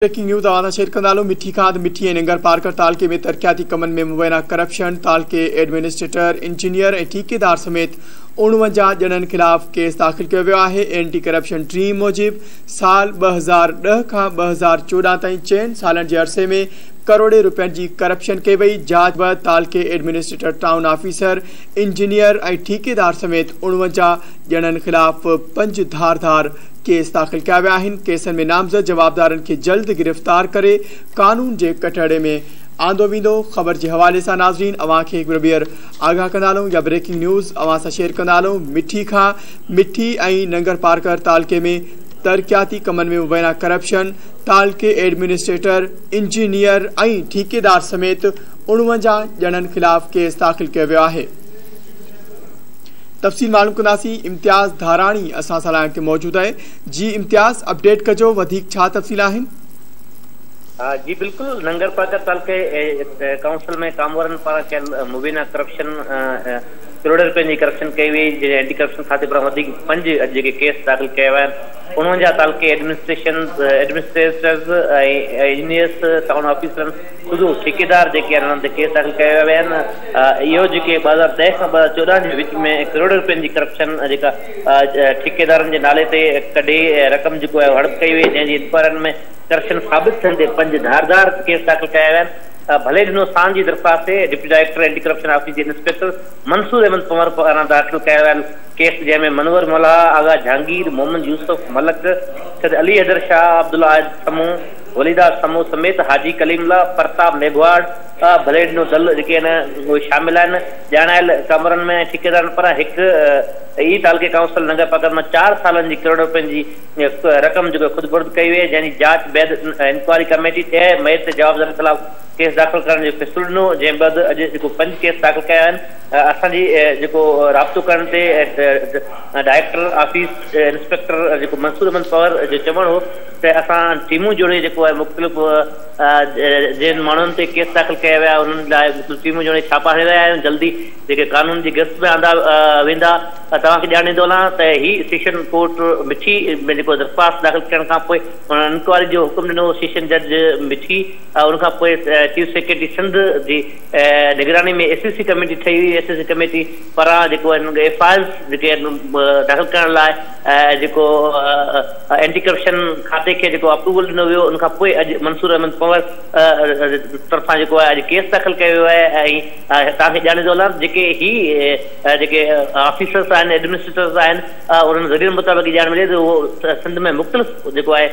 Breaking news आवाज़ share कंदालो। मिठी खाद मिठी ऐं नंगर पार्कर तालके में तरक्याती कमनि में मुबैना करप्शन, तालके एडमिनिस्ट्रेटर, इंजीनियर ऐं ठेकेदार समेत 49 ॼणनि ख़िलाफ़ केस दाख़िल कियो वियो आहे। एंटी करप्शन टीम मूजिबि साल 2010 खां 2014 ताईं 4 सालनि जे अरसे में करोड़े रुपयनि जी करप्शन कई वई। जांच बैदि तालके एडमिनिस्ट्रेटर, टाउन ऑफिसर, इंजीनियर ऐं ठेकेदार समेत 49 ॼणनि ख़िलाफ़ 5 धारदार केस दाख़िल किया विया आहिनि। केसनि में नामज़द जवाबदारनि खे जल्द गिरफ़्तार करे कानून जे कटहरे में आंदो वेंदो। ख़बर जे हवाले सां नाज़रीन अवां खे हिकु ॿीहर आगाह कंदालो या ब्रेकिंग न्यूज़ अवां सां शेयर कंदालो। मिठी खां मिठी ऐं नंगर पार्कर तालके में तरक्याती कमनि में मुबैना करप्शन, तालके एडमिनिस्ट्रेटर, इंजीनियर ऐं ठेकेदार समेत 49 ॼणनि ख़िलाफ़ केस दाख़िल कियो वियो आहे। तफ़सील मालूम कंदासीं। इम्तियाज़ धाराणी असां सां लाइन ते मौजूदु आहे। जी इम्तियाज़, अपडेट कजो, वधीक छा तफ़सील आहिनि? जी बिल्कुल, नंगर पार्कर तालके काउंसिल में कामवारनि पारां कयल मुबैना करप्शन करोड़ रुपये की करप्शन कई वई। एंटी करप्शन खाते पर 5 जेके केस दाख़िल किया विया आहिनि। 49 तालके एडमिनिस्ट्रेटर्स, इंजीनियर्स, टाउन ऑफिसर, खुद ठेकेदार जेके आहिनि उन्हनि ते केस दाख़िल किया विया आहिनि। इहो जेके 2010 खां 2014 जे विच में करोड़ रुपयनि जी करप्शन जेका ठेकेदारनि जे नाले ते कढे रक़म जेको आहे हड़प कई वई, जंहिंजी इंक्वायरियुनि में करप्शन साबित थियण ते 5 धारदार केस दाख़िल किया विया आहिनि। भले ॾिनो सांझ जी दरख़्वास्त ते deputy director anti corruption office जे इंस्पेक्टर मंसूर अहमद पवार पारां दाख़िल कया विया केस, जंहिंमें मनवर मल्हा, आगा जहांगीर, मोहम्मद यूसुफ मलक, सैद अली हैदर शाह, अब्दुल्ला समूह, वलीदार समूह समेत हाजी कलीमला, प्रताप मेघवाड़, भले ॾिनो दल जेके आहिनि उहे शामिल आहिनि। ॼाणायल कमरनि में ठेकेदारनि पारां हिकु ई तालके काउंसिल नगर पार्कर में 4 सालनि जी करोड़ रुपयनि जी रक़म जेको खुद बुर्द कई वई, जंहिंजी जांच बैदि इंक्वायरी कमेटी 10 मई ते जवाबदारनि ख़िलाफ़ केस दाख़िल करण जो फ़ैसिलो ॾिनो, जंहिं बैदि अॼु जेको 5 केस दाख़िल कया आहिनि। असांजी जेको राब्तो करण ते डायरेक्टर ऑफिस इंस्पेक्टर जेको मंसूर अहमद पवार जो चवणु हो त असां टीमूं जोड़े जेको आहे मुख़्तलिफ़ जिन माण्हुनि ते केस दाख़िल कया विया उन्हनि लाइ टीमूं जोड़े छापा हणी रहिया आहियूं। जल्दी जेके कानून जी गिरफ़्त में आंदा वेंदा। तव्हांखे ॼाणींदो वञा त ही सेशन कोर्ट मिठी में जेको दरख़्वास्त दाख़िल करण खां पोइ इंक्वायरी जो हुकुम ॾिनो सेशन जज मिठी। उनखां पोइ चीफ सेक्रेटरी सिंध जी निगरानी में SSC कमेटी ठही हुई। SSC कमेटी पारां जेको FIRs जेके दाख़िल करण लाइ जेको एंटी करप्शन खाते खे जेको अप्रूवल ॾिनो वियो, उनखां पोइ अॼु मंसूर अहमद पवार तरफ़ां जेको आहे अॼु केस दाख़िल कयो वियो आहे। ऐं तव्हांखे ॼाणींदो वञा जेके जेके ऑफिसर्स आहिनि, एडमिनिस्ट्रेटर्स आहिनि, उन्हनि ज़रियनि मुताबिक़ ॼाण मिले त उहो सिंध में मुख़्तलिफ़ जेको आहे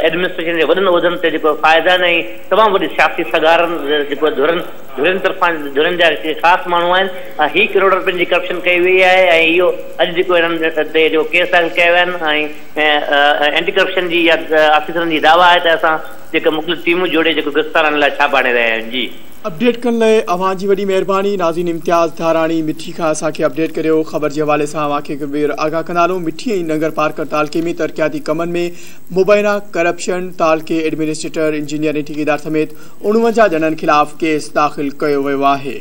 एडमिनिस्ट्रेशन जे वॾनि उहिदनि ते जेको फ़ाइदा आहिनि ऐं तमामु वॾी सियासी सगारनि जेको धुरनि तरफ़ां धुरनि जा ख़ासि माण्हू आहिनि। ही करोड़ रुपयनि जी करप्शन कई वई आहे ऐं इहो अॼु जेको हिननि ते जेको केस दाख़िल कया विया आहिनि ऐं एंटी करप्शन जी या ऑफिसरनि जी दावा आहे त असां जेके मुख़्तलिफ़ टीमूं जोड़े जेको गिरफ़्तारनि लाइ छापा हणी रहिया आहियूं। जी अपडेट करण लाइ अवां जी वॾी महिरबानी। नाज़रीन, इम्तियाज़ धाराणी मिठी खां असांखे अपडेट करियो। ख़बर जे हवाले सां अवां खे हिकु ॿीहर आगाह कंदालो। मिठी ऐं नंगर पार्कर तालके में तरक्याती कमनि में मुबैना करप्शन, तालके एडमिनिस्ट्रेटर, इंजीनियर ऐं ठेकेदार समेत 49 ॼणनि ख़िलाफ़ केस दाख़िल कयो वियो आहे।